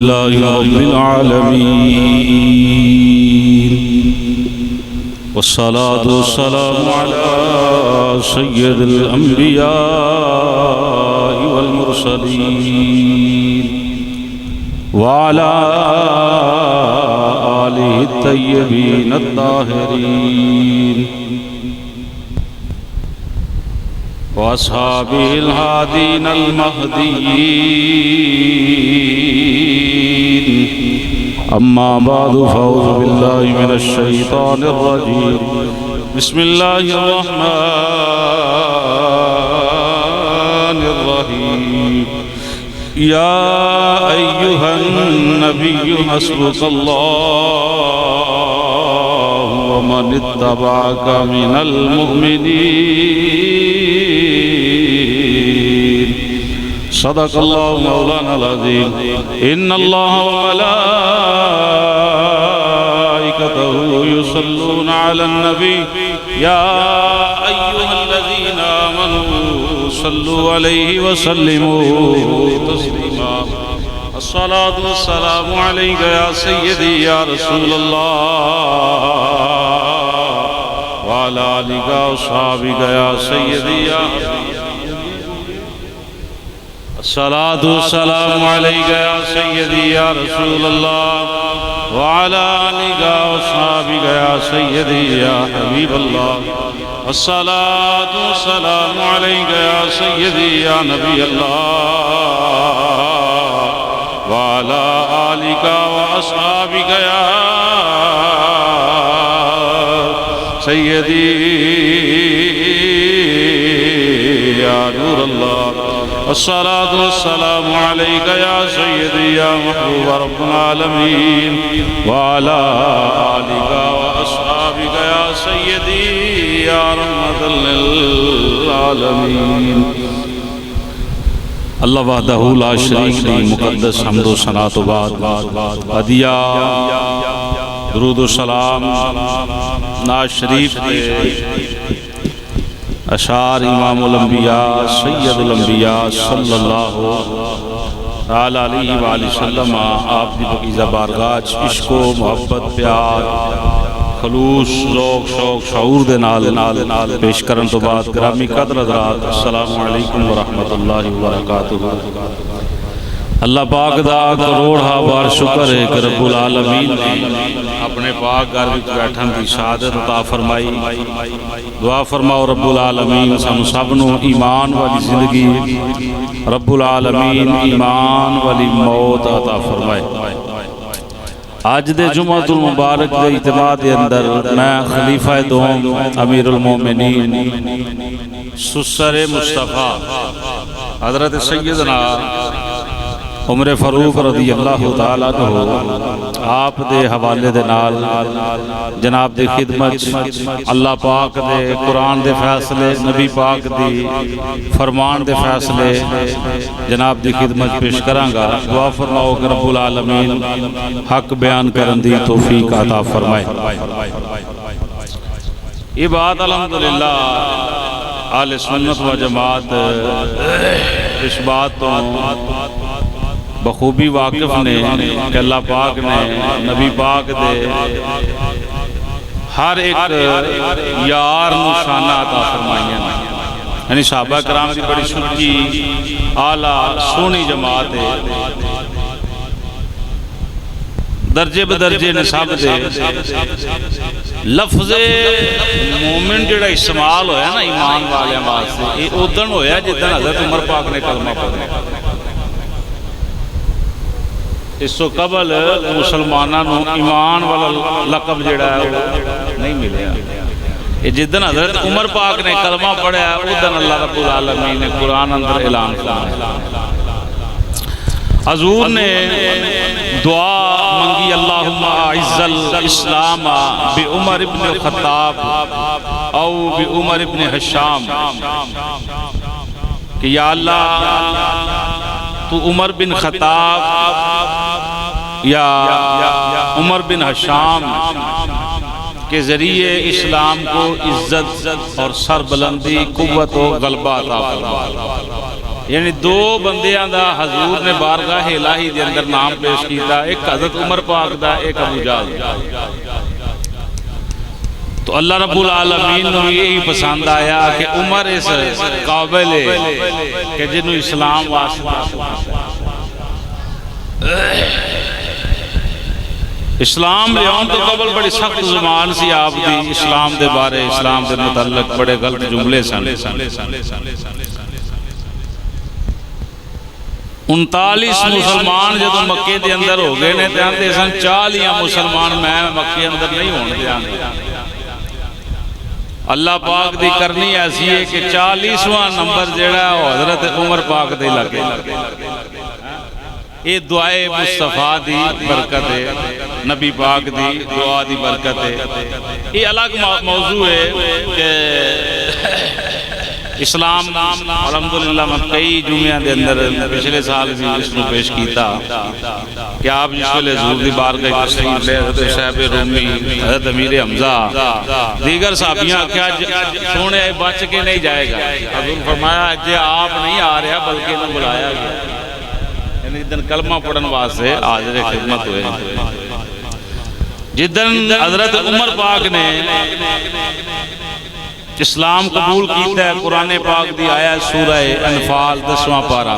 لله رب العالمين والصلاة والسلام على سيد الأنبياء والمرسلين وعلى آله الطيبين الطاهرين وأصحابه الهادين المهديين أما بعد فأعوذ بالله من الشيطان الرجيم بسم الله الرحمن الرحيم يا أيها النبي حسبك الله ومن اتبعك من المؤمنين صدق الله مولانا العظيم إن الله وملائكته يصلون على النبي يا أيها الذين آمنوا صلوا عليه وسلموا تسليما الصلاة والسلام عليك يا سيدي يا رسول الله وعلى آلك وصحبك يا سيدي يا الصلاة والسلام عليك يا سيدي يا رسول الله وعلى آلك وصحبك يا سيدي يا حبيب الله الصلاة والسلام عليك يا سيدي يا نبي الله وعلى آلك وأصحابك يا سيدي يا نور الله الصلاة والسلام عليك يا سيدي يا محبوب رب العالمين وعلى آلك وأصحابك يا سيدي يا رحمة للعالمين اللہ وحدہ لا شریک دی مقدس حمد و ثنا تو بعد ہدیہ درود و سلام ناز شریف کے اشعار امام الانبیاء سید الانبیاء صلی اللہ علیہ وآلہ وسلم آپ دی پاکیزہ بارگاہ عشق و محبت پیار خلوص ذوق شوق شعور دے نال پیش کرن تو بعد گرامی قدر حضرات السلام علیکم ورحمۃ اللہ وبرکاتہ اللہ پاک دا کروڑا بار شکر ہے کہ رب العالمین نے اپنے پاک گھر وچ بیٹھن دی سعادت عطا فرمائی دعا فرماؤ رب العالمین سانو سب نو ایمان والی زندگی رب العالمین ایمان والی موت عطا فرمائے آج دے جمعۃ المبارک دے اجتماع دے اندر میں خلیفہ دوم امیر المومنین سسر مصطفیٰ حضرت سیدنا عمر فاروق رضی اللہ تعالیٰ عنہ آپ دے حوالے دے نال جناب دے خدمت اللہ پاک دے قرآن دے فیصلے نبی پاک دی فرمان دے فیصلے جناب دی خدمت پیش کرانگا دعا فرماؤ کہ رب العالمین حق بیان کرن دی توفیق عطا فرمائے یہ بات الحمدللہ اہل سنت و جماعت اس بات تو بخوبی واقف نے کہ اللہ پاک نے نبی پاک دے ہر ایک یار نشانہ عطا فرمائیاں یعنی صحابہ کرام دی بڑی سچی اعلیٰ سونی جماعت ہے درجے بدرجے نے سب دے لفظ مومن جڑا استعمال ہویا نا ایمان والے واسطے یہ ادھن ہویا جدن حضرت عمر پاک نے کلمہ پڑھا اس تو قبل مسلمانوں ایمان والا لقب جڑا ہے نہیں ملیا یہ جدن حضرت عمر پاک نے کلمہ پڑھا ہے ادھن اللہ رب العالمین نے قرآن اندر اعلان فرمایا حضور نے دعا منگی اللہم اعز الاسلام بعمر ابن خطاب او بعمر ابن حشام کہ یا اللہ تو عمر بن خطاب یا عمر بن حشام کے ذریعے اسلام کو عزت اور سربلندی قوت و غلبہ عطا فرما یعنی دو بندیاں دا حضور نے بارگاہ الہی دے اندر نام پیش کیتا، ایک حضرت عمر پاک دا، ایک ابو جہل۔ تو اللہ رب العالمین نے یہی پسند آیا کہ عمر اس قابل ہے کہ جنہوں اسلام واسطہ اسلام لیاؤں تو قبل بڑی سخت زبان سی آپ دی، اسلام دے بارے، اسلام دے متعلق بڑے غلط جملے سن۔ 39 مسلمان جدو مکے دے اندر ہو گئے نے تے آندے سن 40 مسلمان میں مکے اندر نہیں ہونے دے آنے۔ اللہ پاک دی کرنی ایسی ہے کہ 40واں نمبر جیڑا ہے وہ حضرت عمر پاک دے لگے۔ یہ دعائے مصطفیٰ دی برکت ہے، نبی پاک دی دعا دی برکت ہے۔ یہ الگ موضوع ہے کہ اسلام الحمدللہ میں کئی جمعہ دے اندر پچھلے سال بھی اس کو پیش کیتا کہ آپ جس ویلے حضور دی بارگاہ تشریف لے حضرت صاحب رومی، حضرت امیر حمزہ، دیگر صحابیاں کیا سونے بچ کے نہیں جائے گا۔ حضور فرمایا جے آپ نہیں آ رہا بلکہ انہیں بلایا گیا، یعنی جدن کلمہ پڑھن واسطے حاضر خدمت ہوئے۔ جدن حضرت عمر پاک نے اسلام قبول کیتا ہے، قرآن پاک دی آیا سورہ انفال 10واں پارہ،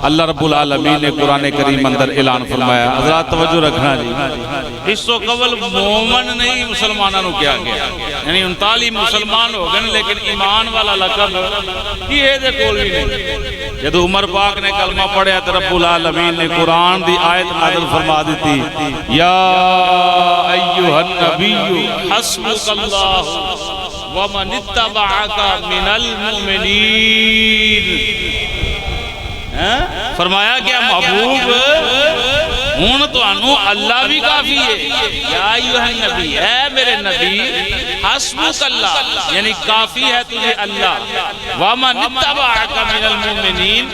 اللہ رب العالمین نے قرآن کریم اندر اعلان فرمایا۔ حضرات توجہ رکھنا جی، اس تو قبل مومن نہیں مسلمانوں نے کیا گیا، یعنی 39 مسلمان ہو گئے لیکن ایمان والا لقب یہ دے کول بھی نہیں۔ جب عمر پاک نے کلمہ پڑھا تو رب العالمین نے قرآن دی آیت نازل فرما دیتی، یا ایھا النبی حسبک اللہ وَمَنِ اتَّبَعَكَ مِنَ الْمُؤْمِنِينَ۔ فرمایا کہ محبوب ہون تو انو اللہ بھی کافی ہے، یا ایھا النبی، اے میرے نبی، حسبک اللہ یعنی کافی ہے تجھے اللہ، وَمَنِ اتَّبَعَكَ مِنَ الْمُؤْمِنِينَ،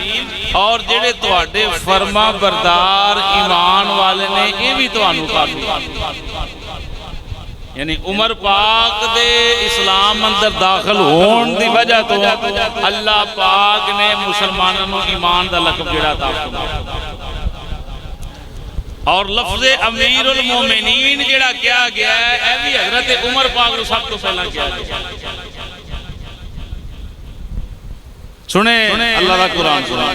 اور جڑے تواڈے فرما بردار ایمان والے نے یہ بھی تو انو کافی ہے۔ یعنی عمر پاک دے اسلام اندر داخل ہون دی وجہ تو اللہ پاک نے مسلمانوں ایمان دا لقب جڑا عطا فرمایا۔ اور لفظ امیر المومنین جڑا کیا گیا ہے اے بھی حضرت عمر پاک کو سب کو پہلا کیا گیا۔ سنیں اللہ کا قرآن سنیں،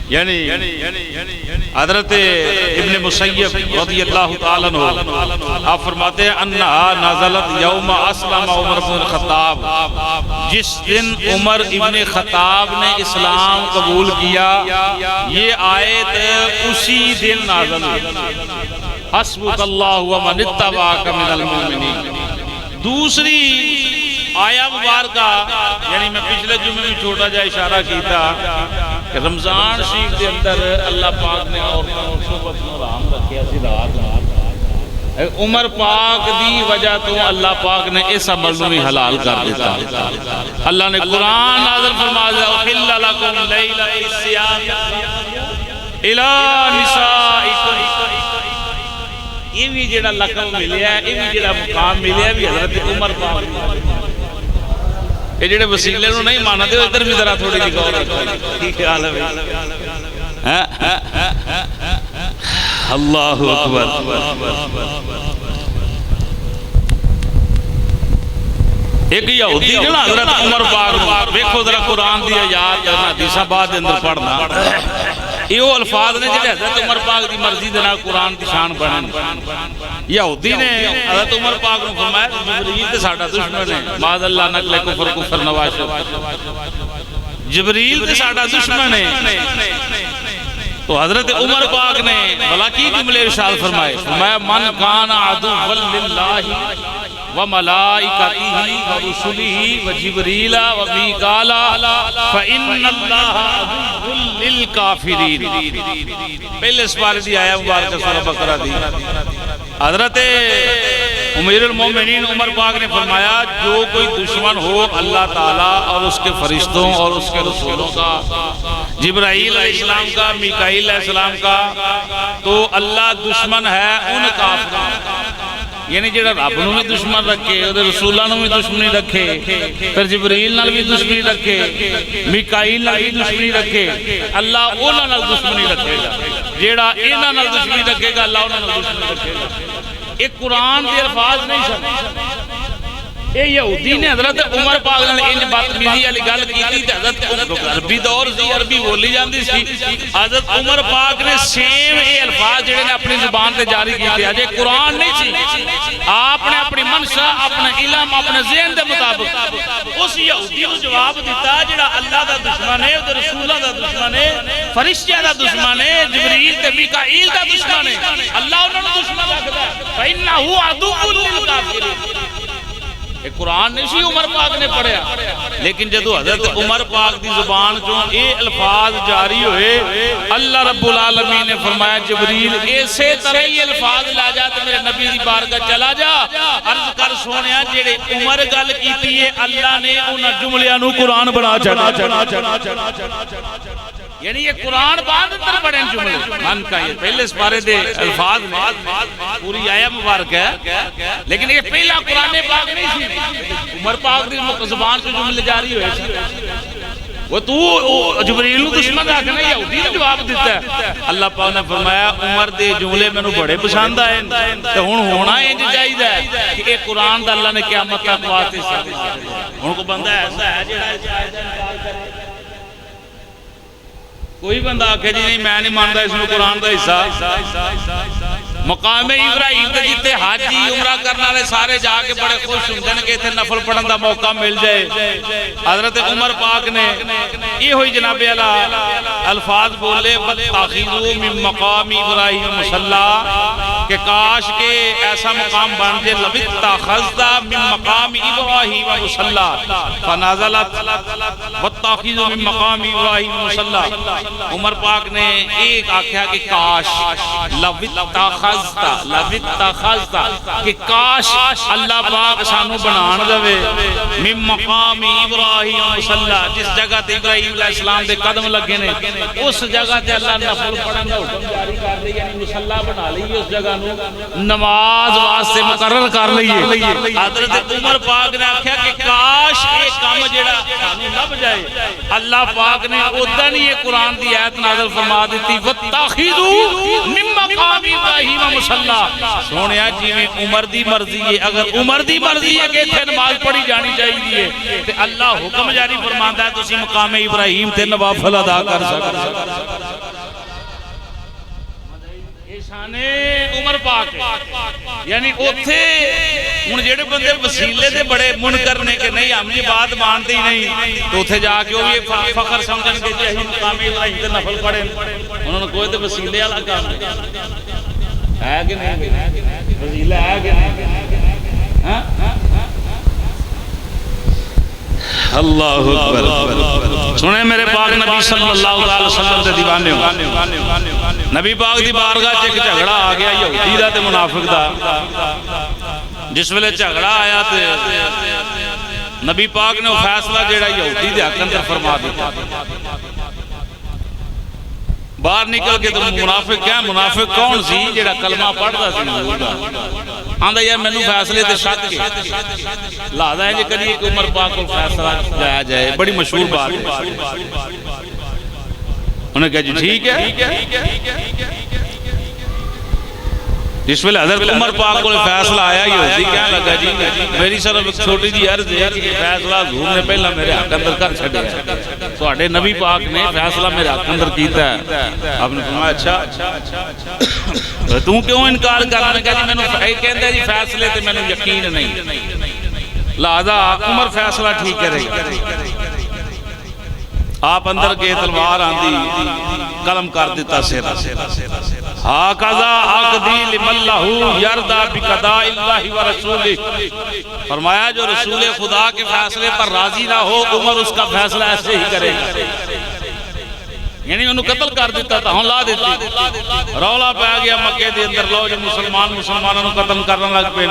یعنی حضرت ابن مسیب رضی اللہ تعالیٰ عنہ آپ فرماتے ہیں انہا نازلت یوم اسلم عمر بن خطاب، جس دن عمر ابن خطاب نے اسلام قبول کیا یہ آیت اسی دن نازل ہوئی، حسبک اللہ ومن اتبعک من المؤمنین۔ دوسری آیا مبارکہ یعنی میں پچھلے جمعے میں چھوٹا جا اشارہ کیتا کہ رمضان شریف کے اندر اللہ پاک نے عورتوں کو صحبت میں رحم رکھیا سی رات عمر پاک دی وجہ تو اللہ پاک نے اس عمل کو بھی حلال کر دیتا۔ اللہ نے قرآن نازل فرما دیا احل لکم لیلۃ الصیام الی نسائکم، یہ بھی جڑا لقب ملیا ہے، یہ بھی جڑا مقام ملیا ہے بھی حضرت عمر پاک۔ یہ جڑے وسیلے نو نہیں مانا دے ادھر بھی ذرا تھوڑی سی غور رکھو، ٹھیک ہے حال ہے اللہ اکبر۔ ایک یہودی جڑا حضرت عمر پاک دیکھو ذرا قرآن دی آیات کرنا حدیثاں بعد اندر پڑھنا، یہ وہ الفاظ نے جڑے حضرت عمر پاک دی مرضی دے نال قرآن دی شان بنن۔ یہودی نے حضرت عمر پاک کو فرمایا جبریل تے ساڈا دشمن ہے، معاذ اللہ نقل کفر نواشد، جبریل تے ساڈا دشمن ہے۔ تو حضرت عمر پاک نے بھلا کی جملے ارشاد فرمائے، فرمایا من کان عدوا للہ وملائکتہ ورسلہ وجبریل ومیکال فإن اللہ عدو للکافرین۔ پہلے اس بارے دی آیا مبارکہ سورہ بقرہ دی۔ حضرت امیر المومنین عمر پاک نے فرمایا جو کوئی دشمن ہو اللہ تعالیٰ اور اس کے فرشتوں اور اس کے رسولوں کا، جبرائیل علیہ السلام کا، میکائیل علیہ السلام کا، تو اللہ دشمن ہے ان کافروں۔ یعنی جڑا رب نو بھی دشمن رکھے او دے رسولاں نو بھی دشمنی رکھے پھر جبریل نال بھی دشمنی رکھے میکائیل نال بھی دشمنی رکھے اللہ انہاں نال دشمنی رکھے گا جیڑا انہاں نال دشمنی رکھے گا اللہ انہاں نال دشمنی رکھے گا ایک قرآن دے الفاظ نہیں سن اے یہودی نے حضرت عمر پاک نے انج بدتمیزی والی گل کیتی تے حضرت عربی دور سی عربی بولی جاندی سی حضرت عمر پاک نے سیم اے الفاظ جڑے نے اپنی زبان تے جاری کیتے اجے قرآن نہیں سی آپ نے اپنی منشا اپنا علم اپنے ذہن دے مطابق اس یہودی کو جواب دیتا جڑا اللہ دا دشمن ہے او رسولاں دا دشمن ہے فرشتیاں دا دشمن ہے جبریل تے میکائیل دا دشمن ہے اللہ انہاں نوں دشمن رکھدا ہے فإنہ عدو للکافرین ایک قرآن نہیں سی عمر پاک نے پڑھیا لیکن جدو حضرت عمر پاک دی زبان جو اے الفاظ جاری ہوئے اللہ رب العالمین نے فرمایا جبریل ایسے طرح یہ الفاظ لا جا تو میرے نبی دی بارگاہ چلا جا عرض کر سونیا جڑے عمر گل کیتی ہے اللہ نے انہاں جملیاں نو قرآن بنا چھڈیا یعنی یہ قرآن بعد اندر پڑھیں جملے من کا یہ پہلے سپارے دے الفاظ میں پوری آیا مبارک ہے لیکن یہ پہلا قرآن پاک نہیں سی عمر پاک دی زبان سے جملے جاری ہوئے سی وہ تو جبریل نو دشمن رکھنا یہودی نے جواب دیتا ہے اللہ پاک نے فرمایا عمر دے جملے میں نو بڑے پسند آئے تو ہون ہونا انج چاہیدا ہے کہ ایک قرآن دا اللہ نے قیامت تک واسطے ہن کو بندہ ایسا ہے جڑا اس آیت دا انکار کرے کوئی بندہ آکھے جی نہیں میں نہیں مانتا اس میں قرآن دا حصہ مقام ابراہیم تے جتے حاجی عمرہ کرنا لے سارے جا کے بڑے خوش ہوندے نے کہ تھے نفل پڑھن دا موقع مل جائے حضرت عمر پاک نے یہ ہوئی جناب اللہ الفاظ بولے وَاتَّخِذُوا مِن مَقَامِ إِبْرَاهِيمَ مُصَلًّى کہ کاش کے ایسا مقام بن جائے لَوِاتَّخَذْتَ مِن مَقَامِ إِبْرَاهِيمَ مُصَلًّى فَنَازَلَتْ وَاتَّخِذُوا مِن مَقَامِ إِبْرَاهِيمَ مُصَلًّى عمر پاک نے ایک آکھیا کہ کاش لَوِاتَّخَذْتَ کہ کاش اللہ پاک سانو بنان دوے من مقام ابراہیم مصلی جس جگہ تے ابراہیم علیہ السلام دے قدم لگے نے اس جگہ تے اللہ نفل پڑھن دا حکم جاری کر لئی یعنی مصلی بنا لئی اس جگہ نو نماز واسطے مقرر کر لئی حضرت عمر پاک نے آکھیا کہ کاش ایک کام جڑا سانو لب جائے اللہ پاک نے اودا نہیں یہ قرآن دی آیت نازل فرما دیتی وَاتَّخِذُوا مِن مَقَامِ إِبْرَاهِيمَ مُصَلًّى سونیا جی میں عمر دی مرضی ہے اگر عمر دی مرضی ہے کہ تے نماز پڑھی جانی چاہیے تے اللہ حکم جاری فرماندا ہے تسی مقام ابراہیم تے نوافل ادا کر سکتے شان عمر پاک یعنی اوتھے ہن جڑے بندے وسیلے دے بڑے منکر نے کہ نہیں ہم یہ بات مانتے ہی نہیں تو اوتھے جا کے وہ یہ فخر سمجھن کہ جی ہم مقام ابراہیم تے نفل پڑھیں انہوں نے کوئی تے وسیلے والا کام نہیں ہے کہ نہیں وسیلہ ہے کہ نہیں ہاں اللہ اکبر سنیں میرے پاک نبی صلی اللہ علیہ وسلم دے دیوانے ہو نبی پاک دی بارگاہ ایک جھگڑا آ گیا یہودی دا تے منافق دا جس ویلے جھگڑا آیا تے نبی پاک نے وہ فیصلہ جیڑا یہودی دے حق اندر فرما دیتا باہر نکل کے تو منافق کیا منافق کون سی جیڑا کلمہ پڑھتا سی حضور دا آندہ یار میں نے فیصلے تے شک کے لہذا ہے جی کری ایک عمر پاک کو فیصلہ جایا جائے بڑی مشہور بات ہے انہیں کہا جی ٹھیک ہے جس ویلے حضرت عمر پاک کو فیصلہ آیا یہودی کہنے لگا جی میری صرف ایک چھوٹی جی عرض ہے کہ فیصلہ حضور نے پہلا میرے حق اندر کر چھڑیا ہے تو اڑے نبی پاک نے فیصلہ میرے حق اندر کیتا ہے آپ نے فرمایا اچھا تو کیوں انکار کرنا نے کہا جی میں نے کہندا جی فیصلے تے میں نے یقین نہیں لہذا عمر فیصلہ ٹھیک کرے گا آپ اندر کے تلوار آندھی قلم کر دیتا سیرہ ہاکذا عقدی لمن لہو یردا بقضاء اللہ و رسولہ فرمایا جو رسول خدا کے فیصلے پر راضی نہ ہو عمر اس کا فیصلہ ایسے ہی کرے گا یعنی انہوں قتل کر دیتا تھا ہوں لا دیتی رولا پہ گیا مکہ دے اندر لو جو مسلمانوں قتل کرنا لگ پہ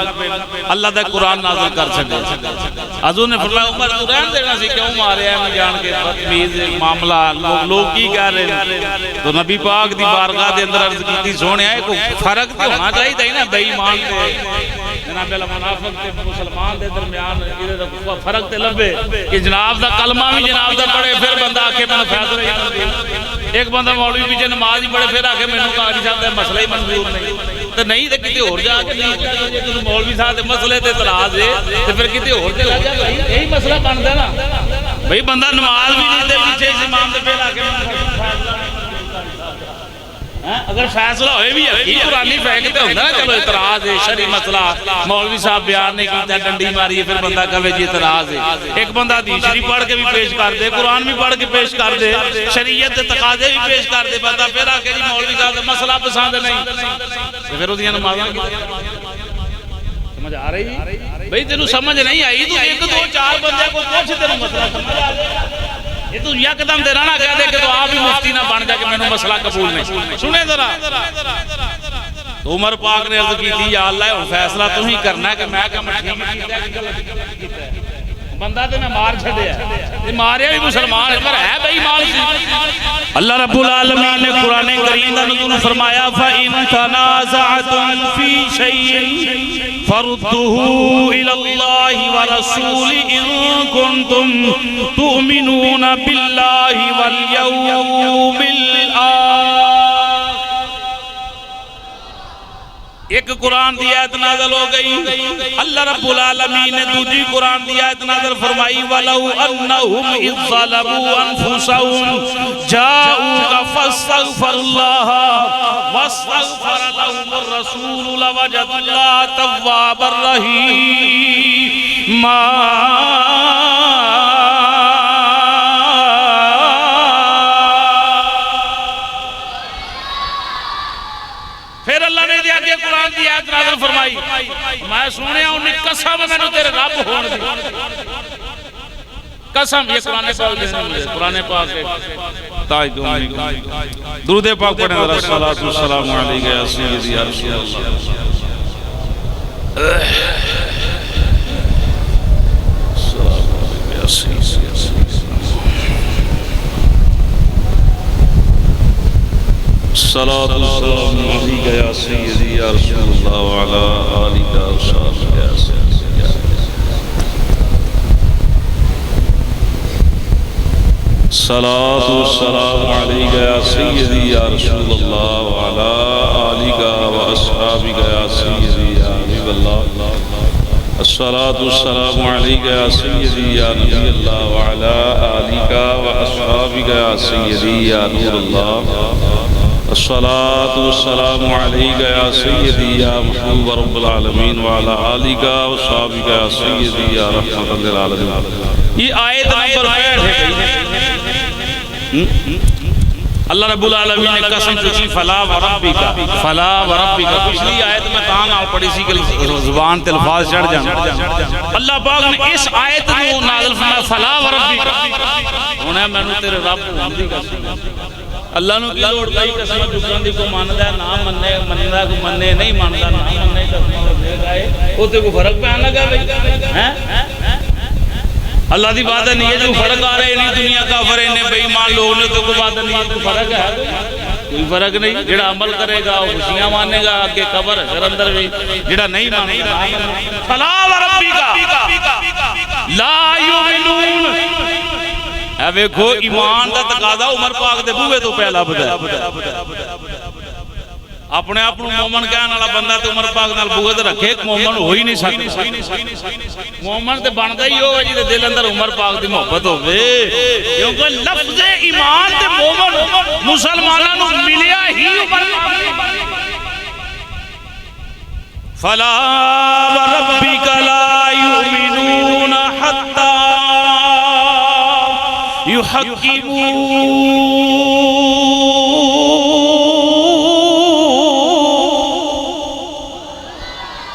اللہ دے قرآن نازل کر سکے حضور نے فرمایا عمر تو رہن دینا سی کیوں مارے ہیں میں جان کے بدتمیز معاملہ لوگ کی کہہ رہے ہیں تو نبی پاک دی بارگاہ دے اندر عرض کی تھی سونے آئے کو فرق تو ہونا چاہیے تھا نا بے ایمان کے جناب المنافق تے مسلمان دے درمیان یہ فرق تے لبے کہ جناب دا کلمہ بھی جناب دا پڑھے پھر بندہ آکے میں فیصلہ ہی کرتے ایک بندہ مولوی پیچھے نماز ہی پڑھے پھر آکے میں نے کہا نہیں چاہتا ہے مسئلہ ہی منظور نہیں تو نہیں تو کتے اور جا کے نہیں مولوی صاحب مسئلے تے اعتراض ہے تو پھر کتے اور تے لگ جائے بھائی یہی مسئلہ بنتا ہے نا بھائی بندہ نماز بھی نہیں دے پیچھے اس امام دے پھر آکے اگر فیصلہ ہوئے بھی ہے قرآنی فیقتے ہوندہ نا چلو اعتراض ہے شرعی مسئلہ مولوی صاحب بیان نہیں کیتا ڈنڈی ماری ہے پھر بندہ کہے جی اعتراض ہے ایک بندہ حدیث شریف پڑھ کے بھی پیش کر دے قرآن بھی پڑھ کے پیش کر دے شریعت تقاضے بھی پیش کر دے بندہ پھر آ کے جی مولوی صاحب مسئلہ پسند نہیں پھر وہ نمازاں کی سمجھ آ رہی بھئی تینوں سمجھ نہیں آئی تو ایک دو چار بندے کو پوچھ تینوں مسئلہ سمجھ آ جائے یہ تو یکدم دینا نہ کہہ دے کہ تو آپ ہی مفتی نہ بن جا کہ میں نے مسئلہ قبول نہیں سنے ذرا تو عمر پاک نے عرض کی تھی یا اللہ فیصلہ تو ہی کرنا ہے کہ میں کہا میں ٹھیک کیتا ہے بندہ تے میں مار چھڑے ہے ماریا بھی مسلمان ہے پر ہے بھائی مال سی اللہ رب العالمین نے قرآن کریم دا نزول فرمایا فَإِن تَنَازَعْتُمْ فِي شَيْءٍ فَرُدُّوهُ إِلَى اللَّهِ وَرَسُولِ إِن كُنتُمْ تُؤْمِنُونَ بِاللَّهِ وَالْيَوْمِ الْآخِرِ ایک قرآن دی آیت نازل ہو گئی اللہ رب العالمین نے دوسری قرآن دی آیت نازل فرمائی وَلَوْ أَنَّهُمْ إِذْ ظَلَمُوا أَنفُسَهُمْ جَاءُوكَ فَاسْتَغْفَرُوا اللَّهَ وَاسْتَغْفَرَ لَهُمُ الرَّسُولُ لَوَجَدُوا اللَّهَ تَوَّابًا رَحِيمًا پھر اللہ نے دیا کہ قرآن دی آیت نازل فرمائی میں سنیا انہیں قسم میں نے تیرے رب ہون دی قسم یہ قرآن پاک دینے مجھے قرآن پاک تاج دو درود پاک پڑھیں ذرا صلاة والسلام علیکہ یا سیدی یا رسول اللہ السلام علیکہ یا سیدی الصلاة والسلام علیکہ یا سیدی یا رسول اللہ وعلا آلکہ وصحبہ یا سیدی یا الصلاة والسلام علیکہ یا سیدی یا رسول اللہ وعلا آلکہ وصحبہ یا سیدی یا حبیب اللہ الصلاة والسلام علیکہ یا سیدی یا نبی اللہ وعلا آلکہ وصحبہ یا سیدی یا نور اللہ الصلاة والسلام علیکہ یا سیدی یا محبوب رب العالمین وعلا آلکہ وصحابکہ یا سیدی یا رحمت للعالمین یہ آیت نمبر 8 ہے اللہ رب العالمین نے قسم چکی فلا وربکا فلا وربکا پچھلی آیت میں کہاں آؤ پڑی سی کہ زبان تلفاظ چڑھ جانا اللہ پاک نے اس آیت کو نازل فرمایا فلا وربکا انہیں میں نے تیرے رب کو ہمدی قسم اللہ نو کی لوڑ کئی قسم جکران دی کو ماندہ ہے نام مننے کو مننے نہیں ماندہ نام مننے قسم دے گئے وہ تے کو فرق پہ آنے لگا بھئی اللہ دی بات نہیں ہے جو فرق آ رہے نہیں دنیا کافر ہے بے ایمان لوگ نے تو کو بات نہیں ہے تو فرق ہے کوئی فرق نہیں جڑا عمل کرے گا وہ خوشیاں مانے گا آگے قبر ہے اندر بھی جڑا نہیں مانے گا فلا وربک لا یؤمنون اے ویکھو ایمان دا تقاضا عمر پاک دے بوئے تو پہلا بدا اپنے آپ کو مومن کہنے والا بندہ تے عمر پاک نال بغض رکھے مومن ہو ہی نہیں سکتا مومن تے بندا ہی ہوگا جے دل اندر عمر پاک دی محبت ہوے کیونکہ لفظ ایمان تے مومن مسلماناں نو ملیا ہی عمر پاک فلا وربک لا یؤمنون حتی یحکمون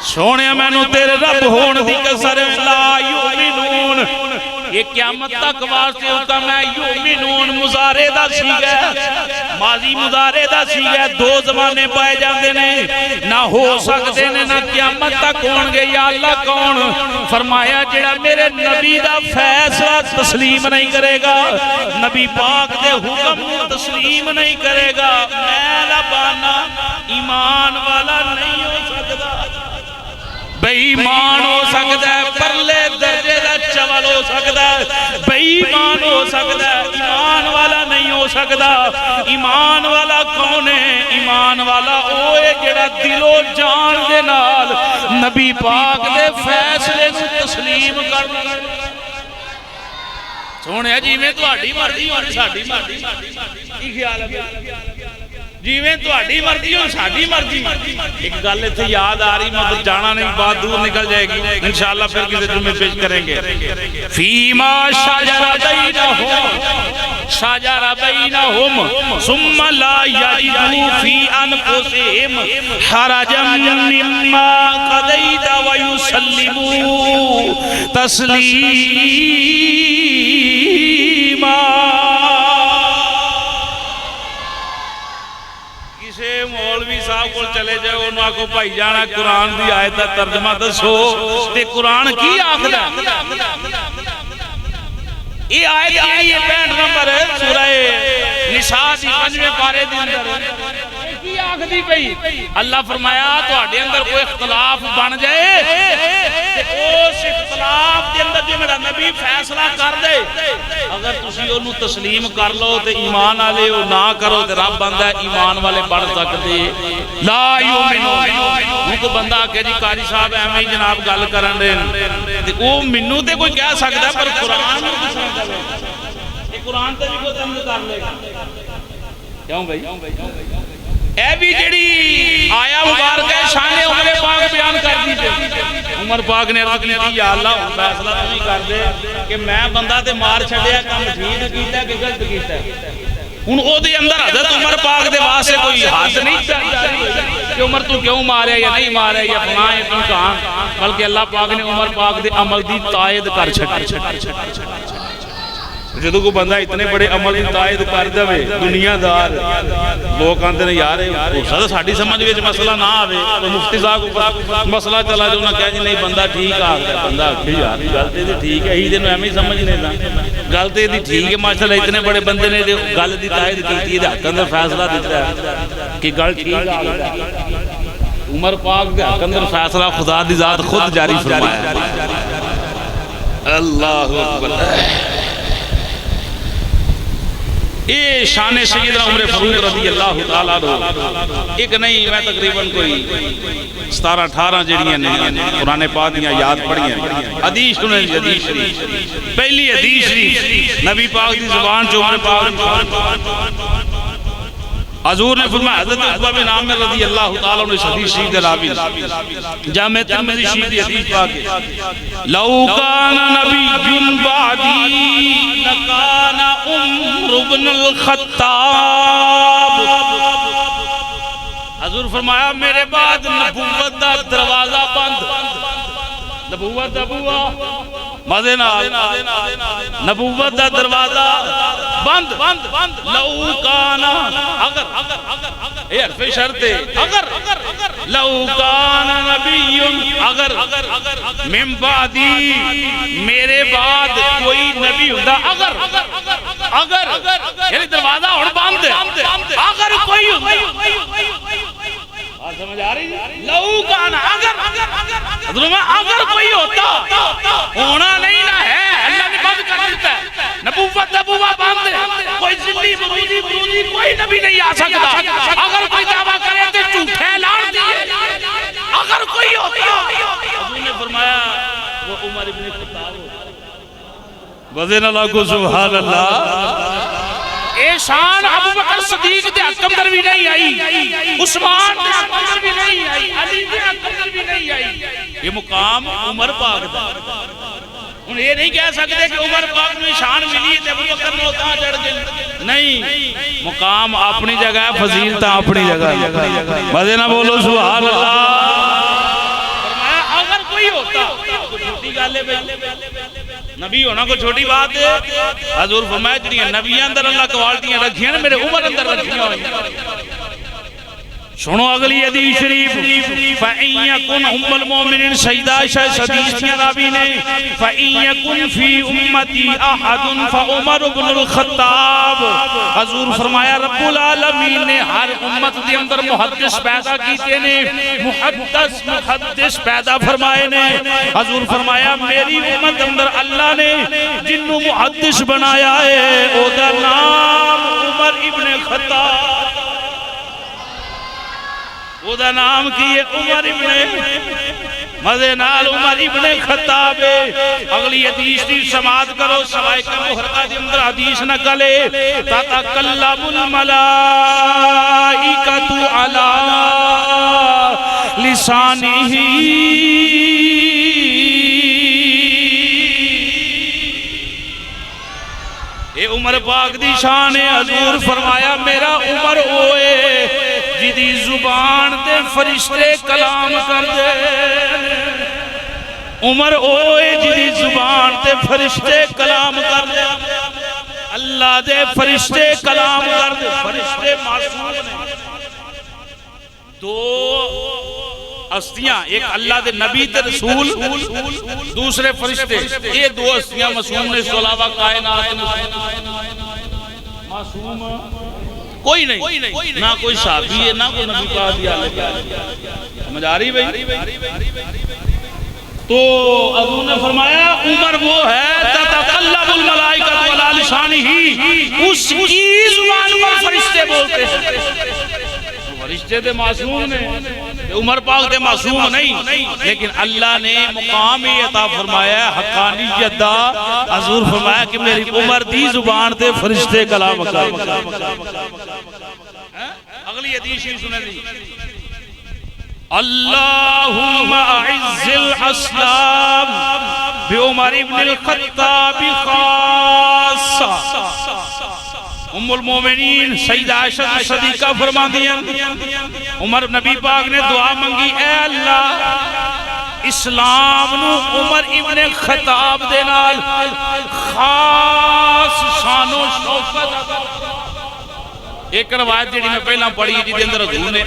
سونے میں نو تیرے رب ہون دی قسم لا یؤمنون یہ قیامت تک واسطے حکم ہے یؤمنون مضارع دا سیغہ ماضی مضارع دا سیغہ دو زمانے پائے جاندے نے نہ ہو سکتے نے نہ قیامت تک ہون گے یا اللہ کون فرمایا جڑا میرے نبی دا فیصلہ تسلیم نہیں کرے گا نبی پاک دے حکم تسلیم نہیں کرے گا میرا بانا ایمان والا نہیں ہو سکتا بے ایمان ہو سکتا ہے، پرلے درجے دا چول ہو سکتا ہے، بے ایمان ہو سکتا ہے، ایمان والا نہیں ہو سکتا۔ ایمان والا کون ہے؟ ایمان والا اوے جڑا دل و جان دے نال نبی پاک دے فیصلے نو تسلیم کرنا۔ سونے جی میں تہاڈی مرضی اور ساڈی مرضی کی خیال ہے؟ جی میں تہاڈی مرضی اور ساڈی مرضی۔ ایک گل اتنے یاد آ رہی، میں جانا نہیں، بات دور نکل جائے گی، انشاءاللہ پھر کسی جمعے پیش کریں گے۔ فیما شجر بینہم ثم لا یجدوا فی انفسہم حرجا مما قضیت ویسلموا تسلیما۔ مولوی صاحب کو چلے جائے انہوں کو بھائی جانا قرآن دی آیت دا ترجمہ دسو تے قرآن کی آخر ہے؟ یہ آیت یہ 65 نمبر ہے سورہ نساء دی 5ویں پارے دی اندر کی آخری پئی۔ اللہ فرمایا تو آڑے اندر کوئی اختلاف بن جائے تے اس اختلاف دے اندر جو میرا نبی فیصلہ کر دے، اگر تسی انہوں تسلیم کر لو تے ایمان آلے ہو، نہ کرو تے رب بندہ ایمان والے بڑھ سکتے لا یومنو۔ وہ تو بندہ کہ جی قاری صاحب اہمیں ہی جناب گل کرن دے تے وہ منو تے کوئی کہہ سکتا ہے، پر قرآن قرآن تے بھی کوئی تمہیں کر لے گا کیوں بھائی؟ اے بھی جڑی آیا مبارک ہے شان عمر پاک بیان کر دیتے۔ عمر پاک نے عرض کی تھی یا اللہ فیصلہ تو نہیں کر دے کہ میں بندہ تے مار چھڑیا کام ٹھیک کیتا ہے کہ غلط کیتا ہے۔ ان او دے اندر حضرت عمر پاک دے واسطے کوئی حد نہیں چاہیے کہ عمر تو کیوں ماریا یا نہیں ماریا یا فلاں یا کیوں کہاں، بلکہ اللہ پاک نے عمر پاک دے عمل دی تائید کر چھڑی۔ جدو کو بندہ اتنے بڑے عمل کی تائید کر دے دنیا دار لوگ آندے نے یار ہو ساڈی سمجھ وچ مسئلہ نہ آوے تو مفتی صاحب مسئلہ چلا جو نہ کہہ جی نہیں بندہ ٹھیک آ گیا، بندہ آکھے یار گل تے ٹھیک ہے، ہی دن ایویں ہی سمجھ نہیں نا گل تے ٹھیک ہے، ماشاءاللہ اتنے بڑے بندے نے گل دی تائید کیتی ہے، حق اندر فیصلہ دیتا ہے کہ گل ٹھیک آ گیا۔ عمر پاک دے حق اندر فیصلہ خدا دی ذات خود جاری فرمایا۔ اللہ اکبر۔ یہ شان سیدنا عمر فاروق رضی اللہ تعالیٰ عنہ ایک نہیں میں تقریباً کوئی 17-18 جڑیاں نہیں قرآن پاک دیاں یاد پڑھیاں حدیث سنیں حدیث شریف پہلی حدیث شریف نبی پاک دی زبان جو عمر پاک حضور نے فرمایا حضرت عقبہ بن عامر رضی اللہ تعالیٰ عنہ حدیث شریف دے راوی جامع ترمذی شریف دی حدیث پاک ہے لو کان نبی بعدی لکان عمر بن الخطاب۔ حضور فرمایا میرے بعد نبوت دا دروازہ بند، نبوت دا بوا مدینہ نبوت دا دروازہ بند۔ لو کانا اگر یہ حرف شرط ہے اگر لو کانا نبی اگر من بعدی میرے بعد کوئی نبی ہوتا اگر یعنی دروازہ اور بند اگر کوئی ہوتا سمجھ آ رہی ہے لو کانا اگر کوئی ہوتا ہونا نہیں نہ ہے اللہ نے بند کر دیتا ہے نبوت نبوہ بند کوئی ذلی بروزی کوئی نبی نہیں آ سکتا اگر کوئی دعویٰ کرے تو جھوٹے اعلان دیے اگر کوئی ہوتا حضور نے فرمایا وہ عمر ابن خطاب ہوتا وزن اللہ کو سبحان اللہ۔ اے شان ابو بکر صدیق دے حق اندر بھی نہیں آئی، عثمان دے حق اندر بھی نہیں آئی، علی دے حق اندر بھی نہیں آئی، یہ مقام عمر پاک دا۔ ہم یہ نہیں کہہ سکتے کہ عمر پاک میں شان ملی ہے ابو بکر نے اتنا چڑھ گئے، نہیں مقام اپنی جگہ ہے، فضیلت اپنی جگہ ہے۔ مزے نہ بولو سبحان اللہ۔ فرمایا اگر کوئی ہوتا چھوٹی گل ہے نبی ہونا کو چھوٹی بات ہے، حضور فرمایا جنہیں نبی اندر اللہ کوالٹیاں رکھیاں میرے عمر اندر رکھیاں ہوئی سنو اگلی حدیث شریف فَإِن يَكُنْ أُمُّ الْمُؤْمِنِينَ سیدہ عائشہ حدیث کی راوی نے فَإِن يَكُنْ فِي أُمَّتِي أَحَدٌ فَعُمَرُ بْنُ الْخَطَّابِ حضور فرمایا رب العالمین نے ہر امت دے اندر محدث پیدا کیتے نے محدث پیدا فرمائے نے حضور فرمایا میری امت اندر اللہ نے جنوں محدث بنایا ہے او دا نام عمر ابن خطاب وہ دا نام کیے عمر ابن مزینال عمر ابن خطاب اگلی حدیث دی سماعت کرو سوائے کا محرقہ دی اندر حدیث نکلے تتکلم الملائکۃ علی لسانہ اے عمر پاک دی شان ہے حضور فرمایا میرا عمر ہوئے جدی زبان دے فرشتے کلام کر دے عمر اوے جدی زبان دے فرشتے کلام کر دے اللہ دے فرشتے کلام کر دے فرشتے معصوم نے دو ہستیاں ایک اللہ دے نبی تے رسول دوسرے فرشتے یہ دو ہستیاں معصوم نے اس کے علاوہ کائنات معصوم کوئی نہیں نہ کوئی صحابی ہے نہ کوئی نبی کا دیا سمجھ آ رہی بھئی تو حضور نے فرمایا عمر وہ ہے تتکلم الملائکۃ علی لسانہ اس کی زبان پر فرشتے بولتے ہیں فرشتے دے معصوم نے عمر پاک دے معصوم نہیں لیکن اللہ نے مقام عطا فرمایا حقانیت دا حضور فرمایا کہ میری عمر دی زبان تے فرشتے کلام کر اگلی حدیث سنے دی اللہم اعز الاسلام بعمر ابن الخطاب خاصہ ام المومنین سیدہ عائشہ صدیقہ فرما دیا عمر نبی پاک نے دعا منگی اے اللہ اسلام نو عمر ابن خطاب دے نال خاص شان و شوکت ایک روایت جیڑی میں پہلا پڑھی جی دے اندر حضور نے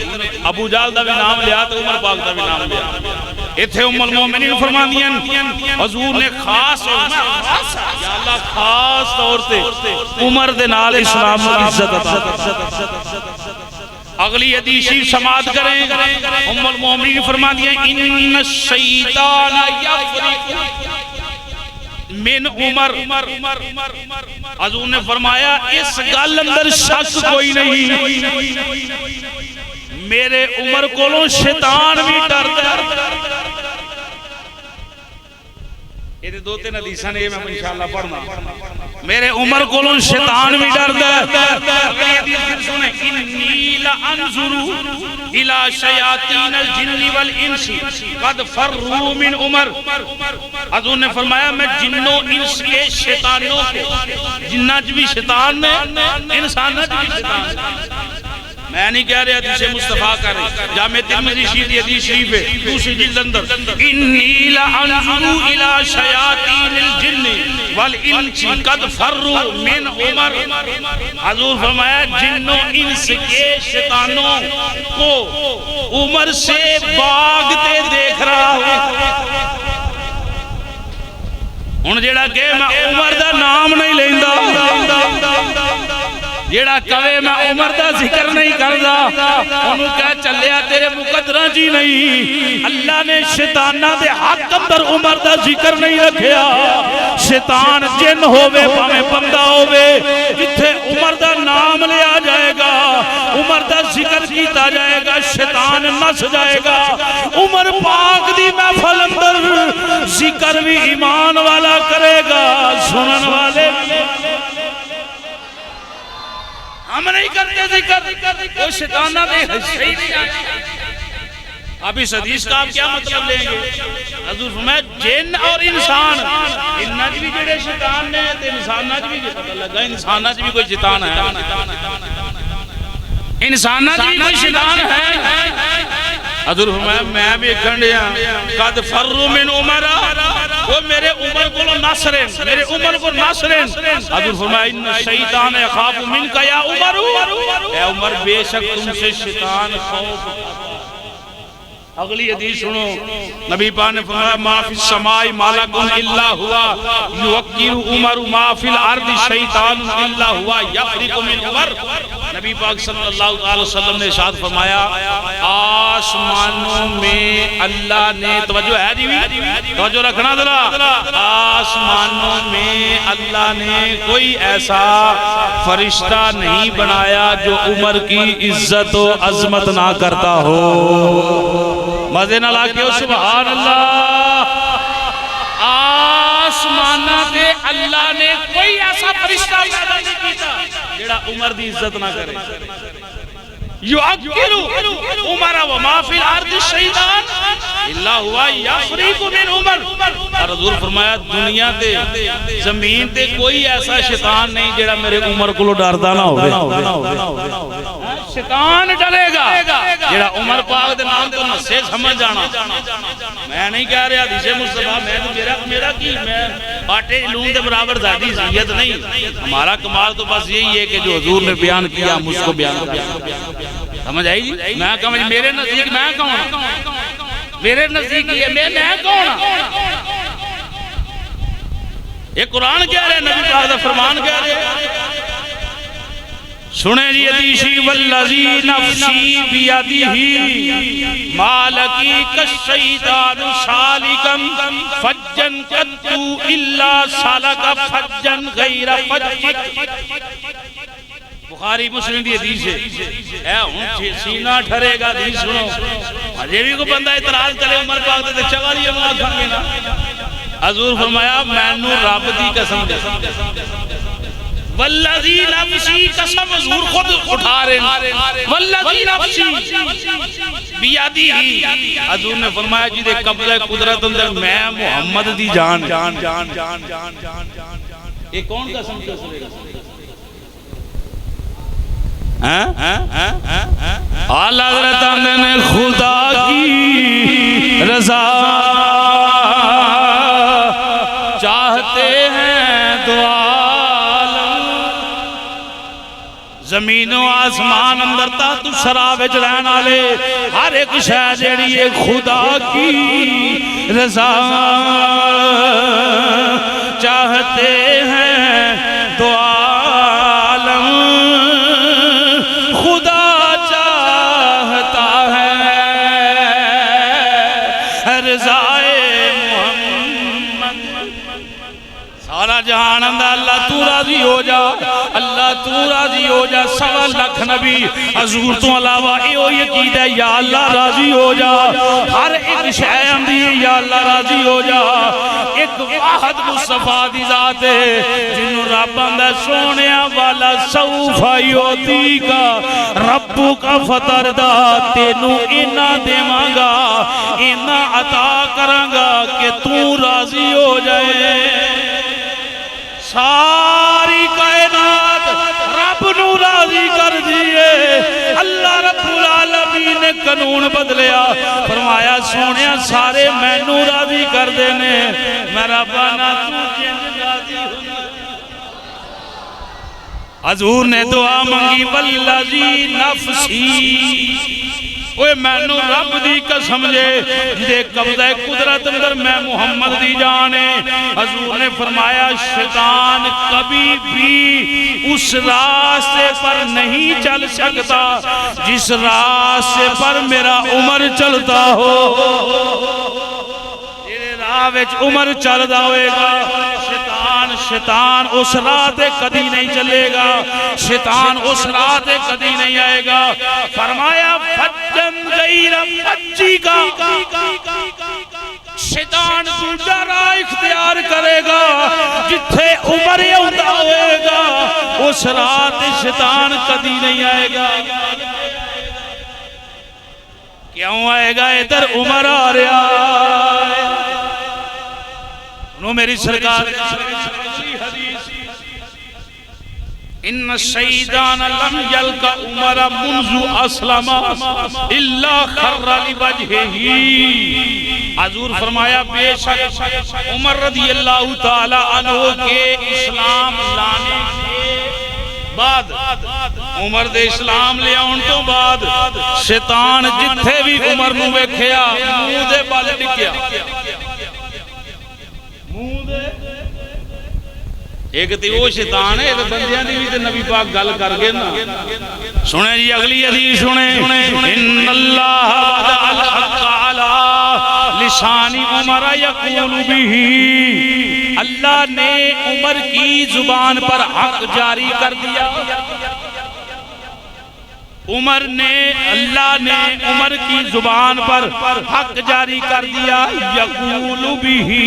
ابو جہل دا بھی نام لیا تو عمر پاک دا بھی نام لیا اتھے ام المومنین فرما دیا حضور نے خاص یا اللہ خاص طور سے عمر دے نال اسلام کی عزت عطا اگلی حدیث سماعت کریں ام المومنین فرما دیا ان الشیطان یفرق من عمر حضور نے فرمایا اس گل اندر شک کوئی نہیں میرے عمر کولوں شیطان بھی ڈردا یہ دو تین حدیثاں نے میں انشاءاللہ پڑھنا میرے عمر کولوں شیطان بھی ڈردا اگلی حدیث پھر سنیں انی لانظر الى شیاطین الجن والانس قد فروا من عمر حضور نے فرمایا میں جنوں انس کے شیطانوں کو جنات بھی شیطان نے انسانات بھی شیطان میں نہیں کہہ رہا حدیث مصطفیٰ کر رہے جامع ترمذی شریف حدیث شریف ہے دوسری جلد اندر انی لانظر الى شیاطین الجن والانس قد فروا من عمر حضور فرمایا جنوں انس کے شیطانوں کو عمر سے باغتے دیکھ رہا ہوں ہن جیڑا کہ میں عمر دا نام نہیں لیندا جیڑا کہے میں عمر دا ذکر نہیں کردا انہوں کہہ چلیا تیرے مقدرہ جی نہیں اللہ نے شیطانہ دے حق اندر عمر دا ذکر نہیں رکھیا شیطان جن ہووے پاویں بندہ ہووے جتھے عمر دا نام لیا جائے گا عمر دا ذکر کیتا جائے گا شیطان نس جائے گا عمر پاک دی محفل اندر ذکر بھی ایمان والا کرے گا سنن والے ہم نہیں کرتے ذکر وہ شیطانہ دے حصے ہی نہیں آئے اب اس حدیث کا آپ کیا مطلب لیں گے حضور فرمایا جن اور انسان انج بھی جڑے شیطان نے تے انسانات بھی پتہ لگا انسانات بھی کوئی شیطان ہے انسانات بھی کوئی شیطان ہے حضور فرمایا میں بھی کھنڈیا قد فروا من عمر وہ میرے عمر کو ناصرین، میرے عمر کو ناصرین. حضور فرمایا ان شیطان یخاف منک یا عمر، اے عمر بے شک تم سے شیطان خوف. اگلی حدیث سنو، نبی پاک نے فرمایا ما فی السماء ملک الا ہوا یوقر عمر، ما فی الارض شیطان الا ہوا یفرق من عمر. نبی پاک صلی اللہ علیہ وسلم نے ارشاد فرمایا آسمانوں میں اللہ نے، توجہ ہے جی، توجہ رکھنا ذرا، آسمانوں میں اللہ نے کوئی ایسا فرشتہ نہیں بنایا جو عمر کی عزت و عظمت نہ کرتا ہو. مزے نہ لاکے سبحان اللہ. آسمانہ دے اللہ نے کوئی ایسا فرشتہ پیدا نہیں کیتا جڑا عمر دی عزت نہ کرے. یعقر عمر وما فی الارض شیطان الا ہوا یفریق من عمر. اور حضور فرمایا دنیا دے زمین تے کوئی ایسا شیطان نہیں جڑا میرے عمر کو ڈردا نہ ہوئے. شیطان ڈرے گا جڑا عمر پاک دے نام تو نسے سمجھ جانا. میں نہیں کہہ رہا حدیث مصطفیٰ میں تو میرا کی میں باٹے علوم دے برابر ذاتی ذہیت نہیں. ہمارا کمال تو بس یہی ہے کہ جو حضور نے بیان کیا ہم اس کو بیان کیا. سمجھ آئی جی؟ میں کہا میرے نزدیک میں کون؟ میرے نزدیک یہ میں کون؟ یہ قرآن کہہ رہے نبی پاک دا فرمان کہہ رہے. سنیں جی حدیثی والذی نفسی بیدہ ما لقیک الشیطان سالکا فجا قط الا سلک فجا غیر فجک. بخاری مسلم دی حدیث ہے. اے ہن سینہ ٹھرے گا حدیث سنو. اجے بھی کو بندہ اعتراض کرے عمر پاک تے چگا لیا ما کھان گے نا. حضور فرمایا مینوں رب دی قسم دے والذی نفسی قسم حضور خود اٹھا رہے ہیں والذی نفسی بیدہ. حضور نے فرمایا جی دے قبضہ قدرت اندر میں محمد دی جان. یہ کون قسم دے سنے گا؟ اعلیٰ حضرت نے خدا کی رضا چاہتے ہیں دو عالم. زمین و آسمان اندر تا تو شرابج رہنا لے ہر ایک شے جیڑی ایک خدا کی رضا چاہتے ہیں دو عالم. خدا چاہتا ہے رضائے محمد. سارا جہان اندر اللہ تو راضی ہو جا، اللہ تو راضی ہو جا. 1.25 لاکھ نبی حضور تو علاوہ ایو یقید ہے یا اللہ راضی ہو جا. ہر ایک شے اندی یا اللہ راضی ہو جا. ایک واحد مصطفیٰ دی ذات ہے جنہوں رب اندر سونیا والا سوف یعطی کا ربو کا فطر دا تینوں اینا دیواں گا اینا عطا کراں گا کہ تو راضی ہو جائے. ساری کائنات رب نو راضی کر دیئے. اللہ رب العالمین نے قانون بدلیا فرمایا سونیا سارے مینوں راضی کر دینے میں ربانا تو جن راضی ہوں. حضور نے دعا منگی والذی نفسی اوے مینوں رب دی قسم دے جدے قبضہ قدرت اندر میں محمد دی جانے. حضور نے فرمایا شیطان کبھی بھی اس راستے پر نہیں چل سکتا جس راستے پر میرا عمر چلتا ہو. تیرے راہ وچ عمر چلدا ہوئے گا شیطان اس راہ تے کدی نہیں چلے گا. شیطان اس راہ تے کدی نہیں آئے گا. فرمایا فجن غیر فجی کا شیطان دوسرا راہ اختیار کرے گا جتھے عمر ہوتا ہوئے گا اس راہ تے شیطان کدی نہیں آئے گا. کیوں آئے گا؟ ادھر عمر آ رہا ہے. نو میری سرکار ان الشیطان لم یلق عمر منذ اسلم الا خر لوجهه حضور فرمایا بے شک عمر رضی اللہ تعالی عنہ کے اسلام لانے کے بعد عمر دے اسلام لے آن تو بعد شیطان جتھے بھی عمر نو ویکھیا منہ دے بل ڈکیا ایک تے وہ شیطان ہے تو بندیاں دی بھی تے نبی پاک گل کر گئے نا سنیں جی اگلی حدیث سنیں ان اللہ وضع الحق علی لسان عمر یقول به اللہ نے عمر کی زبان پر حق جاری کر دیا اللہ نے عمر کی زبان پر حق جاری کر دیا یقول به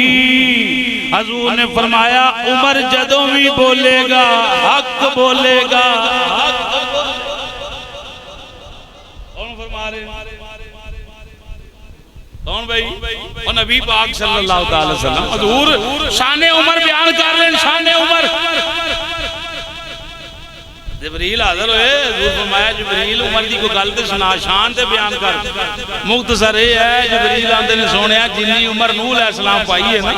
حضور نے فرمایا عمر جدوں بھی بولے گا حق بولے گا کون فرما رہے کون بھائی وہ نبی پاک صلی اللہ علیہ وسلم حضور شان عمر بیان کر رہے ہیں شان عمر جبریل حاضر ہوئے حضور فرمایا جبریل عمر دی کو گل تے سنا شان تے بیان کر مختصر ہے جبریل آندے نے سونیا جنی عمر نوح علیہ السلام پائی ہے نا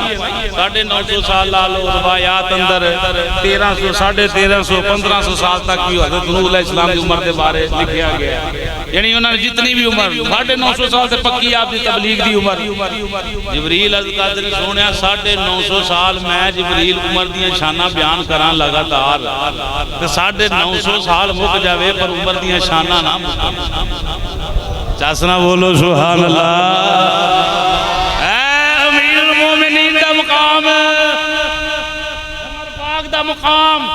950 سال لالو روایات اندر 1300 1350 1500 سال تک بھی حضرت نوح علیہ السلام کی عمر دے بارے لکھیا گیا یعنی انہوں نے جتنی بھی عمر 950 سال سے پکی آپ دی تبلیغ دی عمر جبریل حضرت نے سونیا 950 سال میں جبریل عمر دیاں شانہ بیان کران لگاتار 950 سال مک جاوے پر عمر دیاں شانہ نہ چاسنا بولو سبحان اللہ اے امیر المومنین دا مقام عمر پاک دا مقام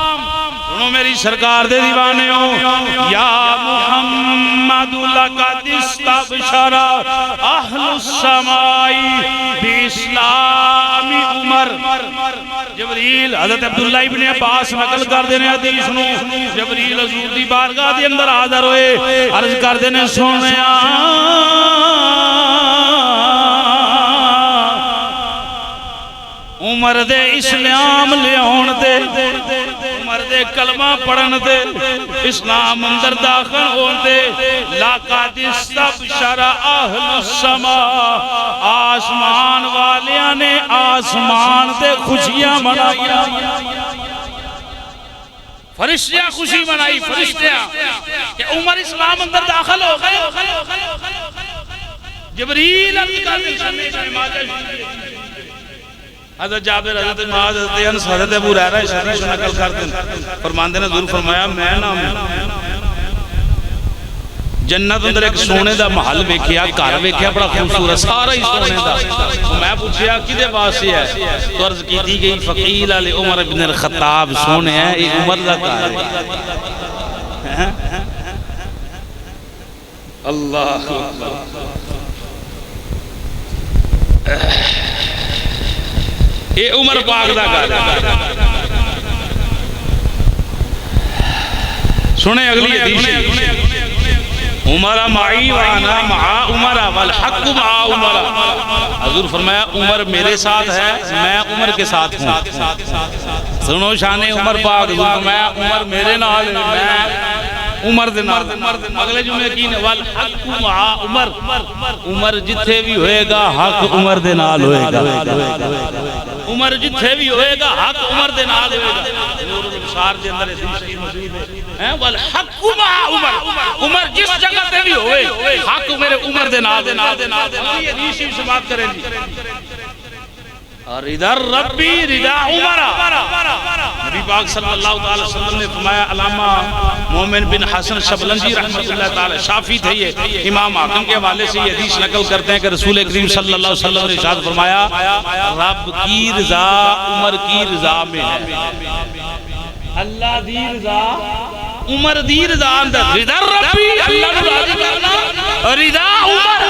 سنو میری سرکار دے دیوانے ہو یا محمد لقد استبشر اہل السمائی باسلام عمر جبریل حضرت عبداللہ ابن عباس نقل کر دینے حدیث نو جبریل حضور دی بارگاہ دی اندر حاضر ہوئے عرض کر دینے سونیا عمر دے اسلام لے ہون دے عمر دے کلمہ پڑھن دے اسلام اندر داخل ہون دے لقد استبشر اہل السماء آسمان والیاں نے آسمان دے خوشیاں منائیاں فرشتیاں خوشی منائی فرشتیاں کہ عمر اسلام اندر داخل ہو گئے جبریل حضرت جابر حضرت معاذ حضرت انس حضرت ابو ہریرہ اس حدیث کو نقل کرتے ہیں فرماندے نے حضور فرمایا میں نام جنت اندر ایک سونے دا محل ویکھیا گھر ویکھیا بڑا خوبصورت سارا ہی سونے دا میں پوچھیا کدے واسطے ہے تو عرض کیتی گئی فقیل علی عمر بن الخطاب سونے ہے یہ عمر دا گھر ہے اللہ یہ عمر پاک دا گھر سنیں اگلی حدیث عمر معی وانا مع عمر والحق مع عمر حضور فرمایا عمر میرے ساتھ ہے میں عمر کے ساتھ ہوں سنو شان عمر پاک حضور فرمایا عمر میرے نال میں عمر دے نال اگلے جملے کی والحق مع عمر عمر جتھے بھی ہوئے گا حق عمر دے نال ہوئے گا عمر جتھے بھی ہوئے گا حق عمر دے نال ہوئے گا نور الابصار دے اندر حدیث موجود ہے والحق مع عمر عمر جس جگہ تے بھی ہوئے حق میرے عمر دے نال یہ حدیث سے بات کریں جی رضا ربی رضا عمر نبی پاک صلی اللہ علیہ وسلم نے فرمایا علامہ مومن بن حسن شبلنجی رحمت اللہ تعالی شافی تھے یہ امام حاکم کے حوالے سے یہ حدیث نقل کرتے ہیں کہ رسول کریم صلی اللہ علیہ وسلم نے ارشاد فرمایا رب کی رضا عمر کی رضا میں ہے اللہ دی رضا عمر دی رضا اندر رضا ربی اللہ نے راضی کرنا رضا عمر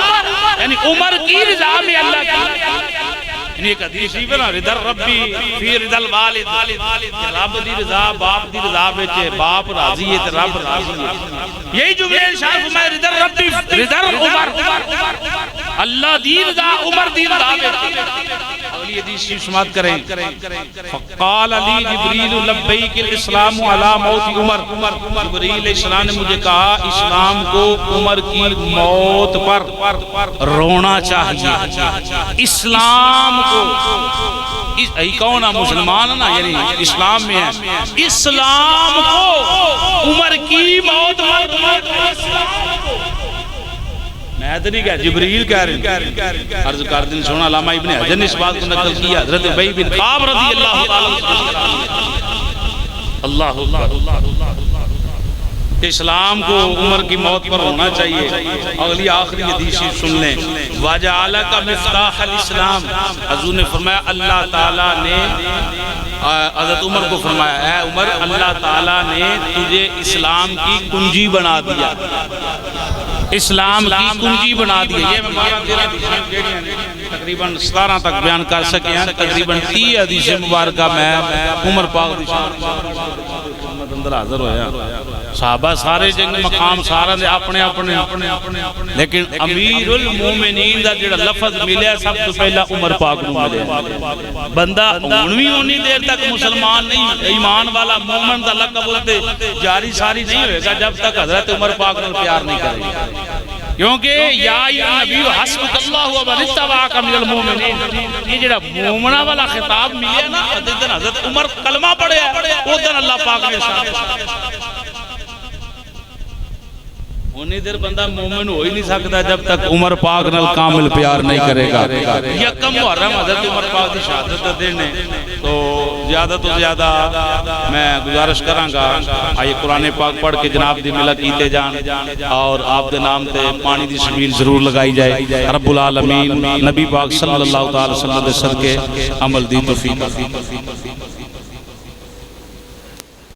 یعنی عمر کی رضا میں اللہ کی یعنی ایک حدیث ہی بنا رضا ربی فی رضا الوالد رب دی رضا باپ دی رضا بیچے باپ راضی ہے رب راضی ہے یہی جملے ارشاد فرمایا رضا ربی رضا عمر اللہ دی رضا عمر دی رضا بیچے اگلی آخری حدیث کی سماعت کریں. فقال علی جبریل لبیک الاسلام علی موت عمر. جبریل علیہ السلام نے مجھے کہا اسلام کو عمر کی موت پر رونا چاہیے. اسلام کو کون ہے؟ مسلمان ہے نا، یعنی اسلام میں ہے. اسلام کو عمر کی موت پر میں تو نہیں کہا، جبریل کہہ رہے ہیں. عرض کر دیں سونا علامہ ابن حجر نے اس بات کو نقل کیا. حضرت ابی بن کعب رضی اللہ تعالیٰ اللہ اسلام کو عمر کی موت پر ہونا چاہیے. اگلی آخری حدیث سن لیں. وَجَعَلَكَ مِفْتَاحَ الْإِسْلَامِ. حضور نے فرمایا اللہ تعالیٰ نے حضرت عمر کو فرمایا اے عمر اللہ تعالیٰ نے تجھے اسلام کی کنجی بنا دیا. اسلام کی کنجی بنا دیا. یہ میں تقریباً 17 تک بیان کر سکے ہیں. تقریباً 30 حدیث مبارکہ میں عمر پاک اندر حاضر ہویا. صحابہ سارے جنگ مقام سارا دے اپنے اپنے، لیکن امیر المومنین دا جڑا لفظ ملیا سب تو پہلا عمر پاک نو ملیا. بندہ ہونوی ہونی دیر تک مسلمان نہیں، ایمان والا مومن دا لقب ہوتے جاری ساری نہیں ہوئے گا جب تک حضرت عمر پاک نو پیار نہیں کرے گا. کیونکہ یا نبی حسبک اللہ و من اتبعک من المومنین، یہ جڑا مومنہ والا خطاب ملیا نا حضرت عمر کلمہ پڑھے او دن اللہ پاک نے ہونی دیر بندہ مومن ہو ہی نہیں سکتا جب تک عمر پاک نال کامل پیار نہیں کرے گا. یکم محرم حضرت عمر پاک کی شہادت دینے تو زیادہ تو زیادہ میں گزارش کراں گا آئیے قرآن پاک پڑھ کے جناب دی ملت کیتے جان اور آپ دے نام تے پانی دی سبیل ضرور لگائی جائے. رب العالمین نبی پاک صلی اللہ تعالی وسلم دے صدقے عمل دی توفیق.